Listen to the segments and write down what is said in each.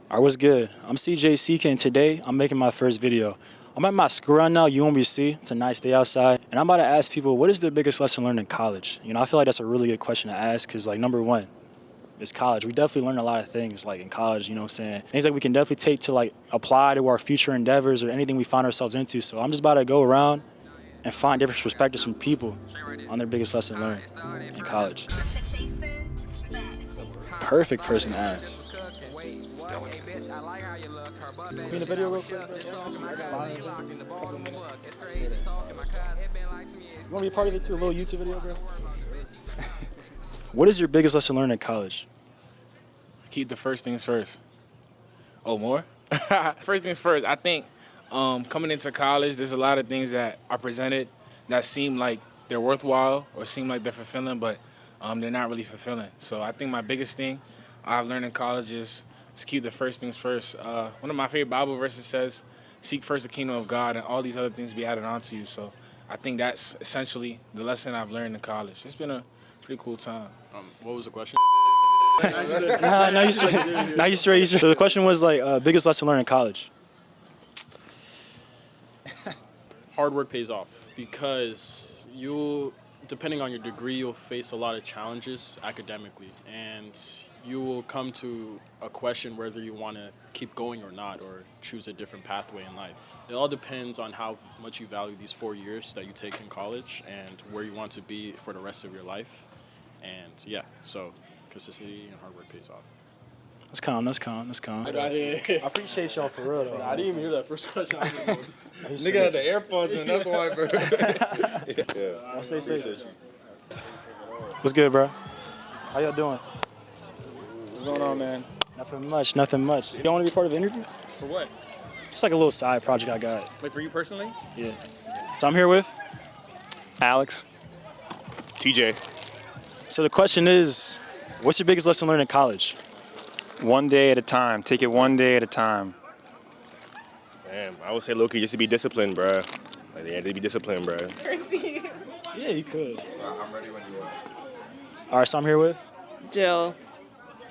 Alright, what's good? I'm CJCK and today I'm making my first video. I'm at my school right now, UMBC. It's a nice day outside. And I'm about to ask people, what is the biggest lesson learned in college? You know, I feel like that's a really good question to ask because, like, number one, it's college. We definitely learn a lot of things, like, in college, you know what I'm saying? Things that we can definitely take to, like, apply to our future endeavors or anything we find ourselves into. So I'm just about to go around and find different perspectives from people on their biggest lesson learned in college. Perfect person to ask. Can we in the video real quick, bro? That's fine. You want to be a part of it too? A little YouTube video, bro? What is your biggest lesson learned in college? Keep the first things first. Oh, more? First things first. I think coming into college, there's a lot of things that are presented that seem like they're worthwhile or seem like they're fulfilling, but they're not really fulfilling. So I think my biggest thing I've learned in college is to keep the first things first. One of my favorite Bible verses says, seek first the kingdom of God and all these other things be added onto you. So I think that's essentially the lesson I've learned in college. It's been a pretty cool time. What was the question? Nah, you straight. So the question was like, biggest lesson learned in college. Hard work pays off because depending on your degree, you'll face a lot of challenges academically, and you will come to a question whether you want to keep going or not, or choose a different pathway in life. It all depends on how much you value these 4 years that you take in college and where you want to be for the rest of your life. And yeah, so consistency and hard work pays off. That's calm. I appreciate y'all for real, though. I didn't even hear that first question. Nigga had the AirPods in, that's why, bro. Yeah. I'll stay safe. What's good, bro? How y'all doing? What's going on, man? Nothing much. Y'all want to be part of an interview? For what? Just like a little side project I got. Like for you personally? Yeah. So I'm here with Alex. TJ. So the question is, what's your biggest lesson learned in college? One day at a time. Take it one day at a time. Damn, I would say Loki just to be disciplined, bro. Like, they had to be disciplined, bro. Yeah, you could. I'm ready when you are. All right, so I'm here with. Jill.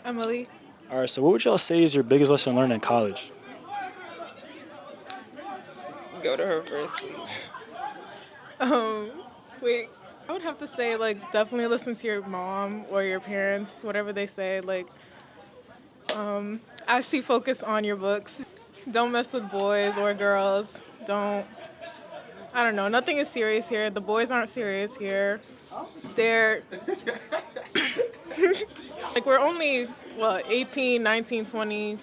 Emily. All right, so what would y'all say is your biggest lesson learned in college? Go to her first, please. Wait. I would have to say, like, definitely listen to your mom or your parents, whatever they say. Like, actually focus on your books. Don't mess with boys or girls. I don't know. Nothing is serious here. The boys aren't serious here. They're, like, we're only, 18, 19, 20.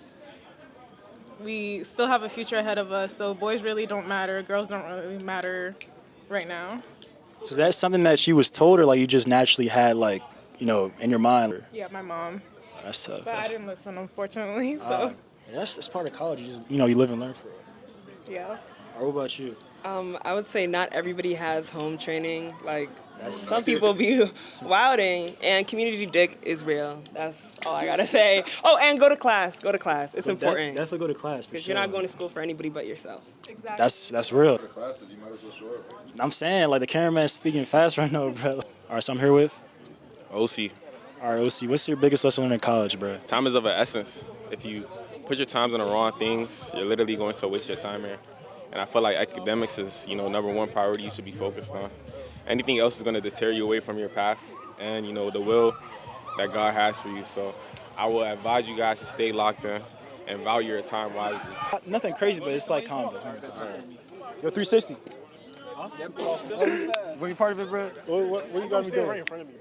We still have a future ahead of us, so boys really don't matter. Girls don't really matter right now. So is that something that she was told, or like you just naturally had, like, you know, in your mind? Yeah, my mom. That's tough. But I didn't listen, unfortunately, so. Yeah, that's part of college. You live and learn for it. Yeah. What about you? I would say not everybody has home training. Like, some people be wilding, and community dick is real. That's all I gotta say. Oh, and go to class. Go to class. It's important. Definitely go to class, Because you're not going to school for anybody but yourself. Exactly. That's real. Classes, you might as well show up. I'm saying, like, the cameraman's speaking fast right now, bro. All right, so I'm here with. OC. All right, OC, what's your biggest lesson learned in college, bro? Time is of an essence. If you put your times on the wrong things, you're literally going to waste your time here. And I feel like academics is, number one priority you should be focused on. Anything else is going to deter you away from your path and, the will that God has for you. So I will advise you guys to stay locked in and value your time wisely. Nothing crazy, but it's like calm. Yo, 360. Huh? Yep. Want to be part of it, bro? What you got me doing? Right in front of me.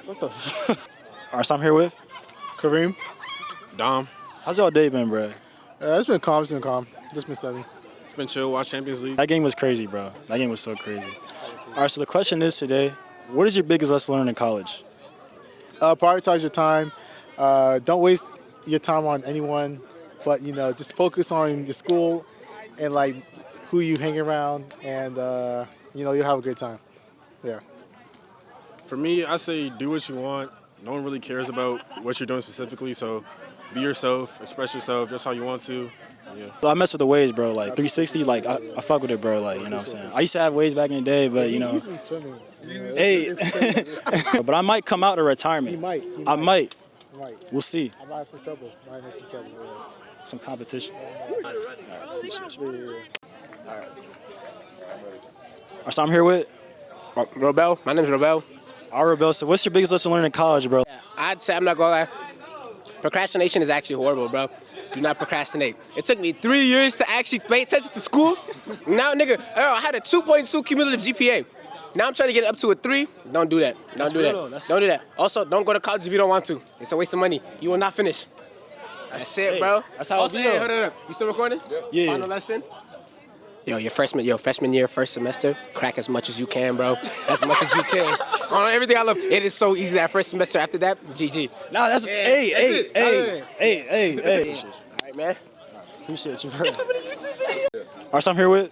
What the f? All right, so I'm here with Kareem. Dom. How's y'all day been, bro? It's been calm. Just been studying. It's been chill, watch Champions League. That game was crazy, bro. That game was so crazy. All right, so the question is today, what is your biggest lesson learned in college? Prioritize your time. Don't waste your time on anyone, but, just focus on your school and, like, who you hang around, and, you'll have a good time. Yeah. For me, I say do what you want. No one really cares about what you're doing specifically, so be yourself, express yourself just how you want to. I mess with the waves, bro. Like 360, like I fuck with it, bro. Like, you know what I'm saying? I used to have waves back in the day, but you know. Usually swimming. Hey, but I might come out of retirement. You might. I might. Might. We'll see. I might have some trouble. Some competition. Alright, so I'm here with Robel. My name's Robel. Rebel. So what's your biggest lesson learned in college, bro? I'd say, I'm not gonna lie, procrastination is actually horrible, bro. Do not procrastinate. It took me 3 years to actually pay attention to school. Now, nigga, I had a 2.2 cumulative GPA. Now I'm trying to get it up to a 3. Don't do that. Don't do that. Don't do that. Also, don't go to college if you don't want to. It's a waste of money. You will not finish. That's it, bro. That's how it also, be, hey, though. hold on. You still recording? Yeah. Final lesson? Your freshman year, first semester, crack as much as you can, bro. As much as you can. On everything I love. It is so easy that first semester. After that, GG. Nah, that's hey. All right, man. Appreciate you, bro. Alright, so I'm here with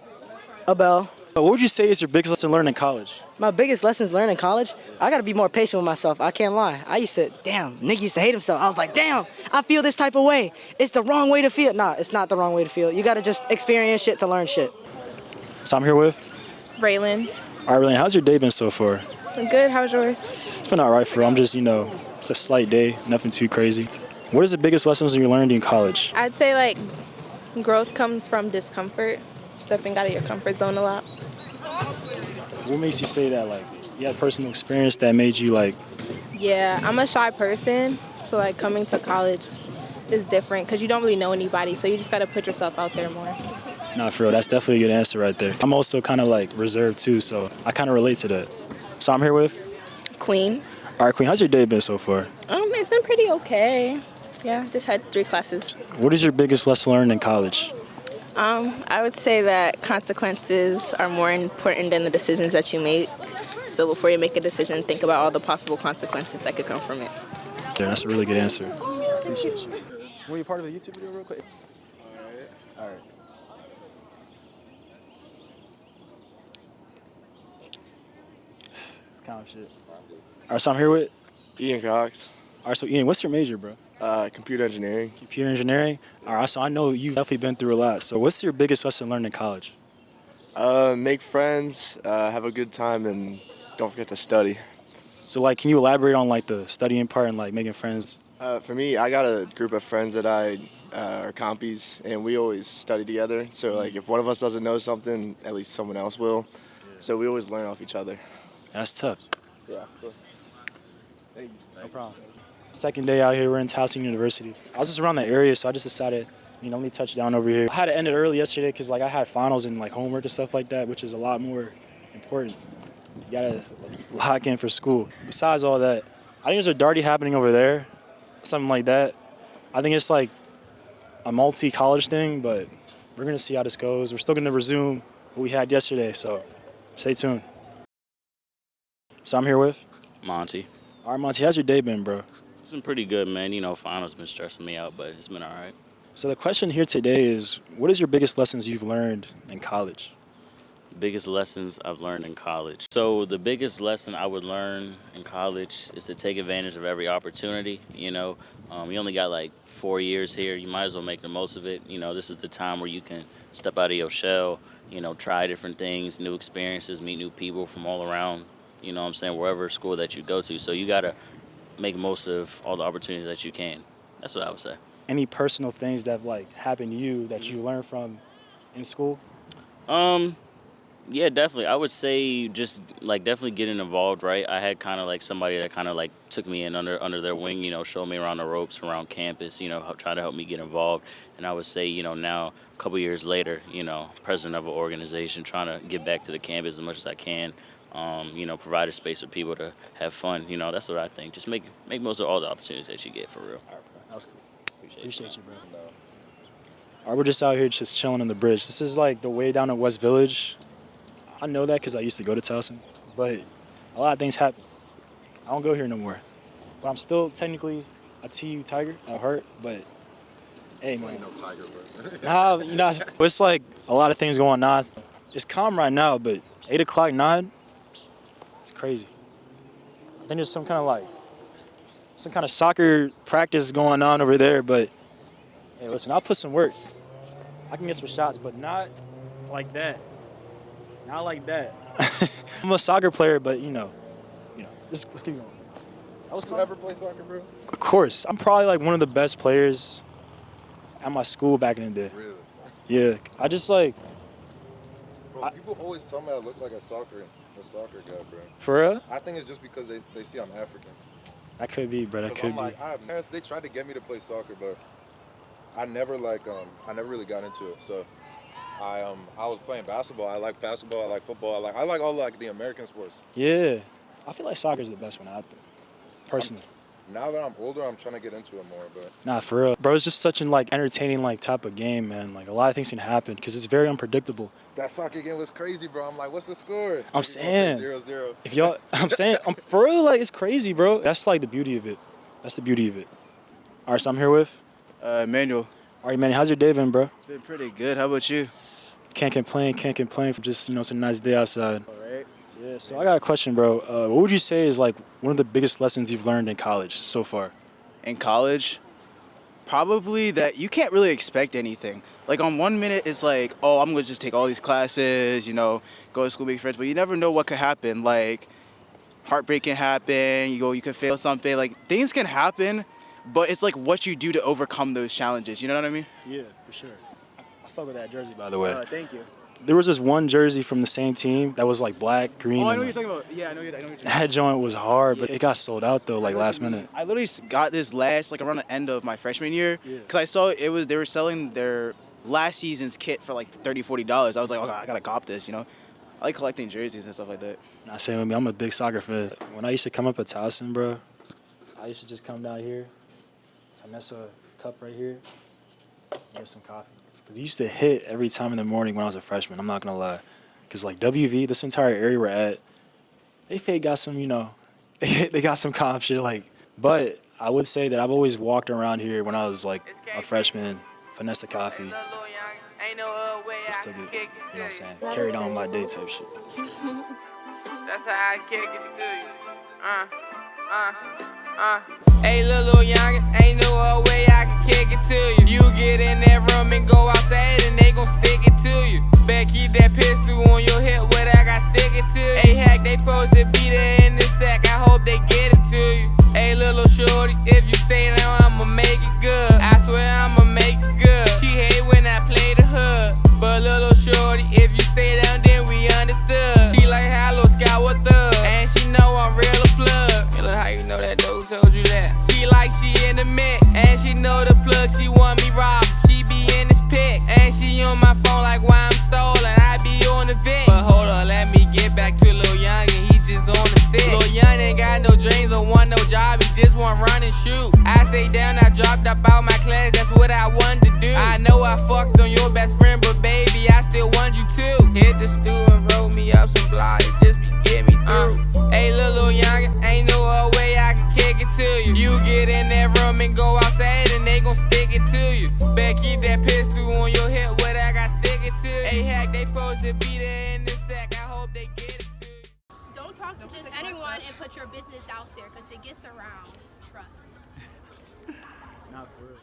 Abel. What would you say is your biggest lesson learned in college? My biggest lessons learned in college, I gotta be more patient with myself. I can't lie. Nigga used to hate himself. I was like, damn, I feel this type of way. It's the wrong way to feel. Nah, it's not the wrong way to feel. You gotta just experience shit to learn shit. So I'm here with Raylan. Alright, Raylan, how's your day been so far? Good. How's yours? It's been alright for. I'm just, it's a slight day, nothing too crazy. What is the biggest lessons you learned in college? I'd say like growth comes from discomfort, stepping out of your comfort zone a lot. What makes you say that? Like, you had personal experience that made you like. Yeah, I'm a shy person, so like coming to college is different because you don't really know anybody, so you just gotta put yourself out there more. Nah, for real, that's definitely a good answer right there. I'm also kind of like reserved too, so I kind of relate to that. So I'm here with Queen. All right, Queen, how's your day been so far? It's been pretty okay. Yeah, just had 3 classes. What is your biggest lesson learned in college? I would say that consequences are more important than the decisions that you make. So before you make a decision, think about all the possible consequences that could come from it. Yeah, that's a really good answer. Appreciate you. Were you part of a YouTube video real quick? All right. It's kind of shit. All right, so I'm here with Ian Cox, All right, so Ian, what's your major, bro? computer engineering. Computer engineering. All right, so I know you've definitely been through a lot. So what's your biggest lesson learned in college? Make friends, have a good time, and don't forget to study. So like, can you elaborate on like the studying part and like making friends? For me, I got a group of friends that are compies, and we always study together. So like, if one of us doesn't know something, at least someone else will. So we always learn off each other. That's tough. Yeah, of course. Thank you. No problem. Second day out here, we're in Towson University. I was just around the area, so I just decided, let me touch down over here. I had to end it early yesterday because like I had finals and like homework and stuff like that, which is a lot more important. You gotta lock in for school. Besides all that, I think there's a Darty happening over there, something like that. I think it's like a multi-college thing, but we're gonna see how this goes. We're still gonna resume what we had yesterday, so stay tuned. So I'm here with Monty. All right, Monty, how's your day been, bro? It's been pretty good, man. Finals been stressing me out, but it's been all right. So the question here today is, what is your biggest lessons you've learned in college? Biggest lessons I've learned in college. So the biggest lesson I would learn in college is to take advantage of every opportunity. You only got like 4 years here. You might as well make the most of it. This is the time where you can step out of your shell, try different things, new experiences, meet new people from all around, wherever school that you go to. So you got to make most of all the opportunities that you can. That's what I would say. Any personal things that have like happened to you that you learned from in school? Yeah, definitely. I would say just like definitely getting involved, right? I had kind of like somebody that kind of like took me in under their wing, showed me around the ropes around campus, try to help me get involved. And I would say, now a couple years later, president of an organization, trying to get back to the campus as much as I can. Provide a space for people to have fun. That's what I think. Just make most of all the opportunities that you get for real. All right, bro. That was cool. Appreciate you, bro. All right, we're just out here just chilling on the bridge. This is like the way down at West Village. I know that because I used to go to Towson, but a lot of things happen. I don't go here no more. But I'm still technically a TU Tiger at heart, but hey, man. No Tiger, bro. Nah, it's like a lot of things going on. It's calm right now, but 8 o'clock, 9, it's crazy. I think there's some kind of soccer practice going on over there, but hey, listen, I'll put some work. I can get some shots, but not like that. Not like that. I'm a soccer player, but let's keep going. You ever play soccer, bro? Of course, I'm probably like one of the best players at my school back in the day. Really? Yeah, I just like. Bro, people always tell me I look like a soccer guy, bro. For real? I think it's just because they see I'm African. That could be, bro. That could be. Like, parents, they tried to get me to play soccer, but I never really got into it. So I was playing basketball. I like basketball. I like football. I like all like the American sports. Yeah, I feel like soccer is the best one out there, personally. Now that I'm older, I'm trying to get into it more, but Nah, for real, bro. It's just such an like entertaining like type of game, man. Like a lot of things can happen because it's very unpredictable. that soccer game was crazy, bro. I'm like, what's the score? I'm saying 0-0. If y'all, I'm for real, like it's crazy, bro. That's like the beauty of it. That's the beauty of it. All right, so I'm here with Emmanuel. All right, man. How's your day been, bro? It's been pretty good. How about you? Can't complain for just it's a nice day outside. All right. Yeah. So I got a question, bro. What would you say is like one of the biggest lessons you've learned in college so far? In college, probably that you can't really expect anything. Like on 1 minute, it's like, oh, I'm gonna just take all these classes, go to school, make friends, but you never know what could happen. Like heartbreak can happen. You could fail something. Like things can happen, but it's like what you do to overcome those challenges. You know what I mean? Yeah, for sure. I fuck with that jersey, by the way. Thank you. There was this one jersey from the same team that was like black, green. Oh, I know and, what you're talking about. Yeah, I know what you're talking about. that joint was hard, but it got sold out though, like last minute. I literally got this around the end of my freshman year, because I saw they were selling their last season's kit for like $30, $40. I was like, oh, I gotta cop this, I like collecting jerseys and stuff like that. Not saying with me, I'm a big soccer fan. When I used to come up at Towson, bro, I used to just come down here, finesse a cup right here, get some coffee. Because he used to hit every time in the morning when I was a freshman, I'm not going to lie. Because, like, WV, this entire area we're at, they fake got some, they got some comp shit, like. But I would say that I've always walked around here when I was, like, a freshman, finessed the coffee, just took it, you know what I'm saying? Carried on my day type shit. That's how I kick it to you. Hey, little youngin', ain't no other way I can kick it to you. You get in that room and go outside and they gon' stick it to you. Better keep that pistol on your hip where I got stick it to you. Hey, hack, they supposed to be there in this sack, I hope they get it to you. Hey, little shorty, if you stay down, I'ma make it good. I swear I'ma make it good. She hate when I play the hood, but little shorty, if you stay down, then we understood. She like hello, Scout with thug, and she know I'm real a plug. Hey, look how you know that though, told you that. She like she in the mix, and she know the plug, she want me robbed. She be in this pic, and she on my phone like why I'm stolen, I be on the vent. But hold on, let me get back to Lil Young, and he just on the stick. Lil Young ain't got no dreams or want no job, he just want run and shoot. I stay down, I dropped up out my class, that's what I wanted to do. I know I fucked on your best friend, but baby, I still want you too. Hit the stool and roll me up some block, it just be get me through. Hey, little youngin', ain't no other way I can kick it to you. You get in that room and go outside and they gon' stick it to you. Better keep that pistol on your hip where I got stick it to you. Hey, hack, they supposed to be there in this sack, I hope they get it to you. Don't talk to just anyone and put your business out there, because it gets around. Trust. Not for real.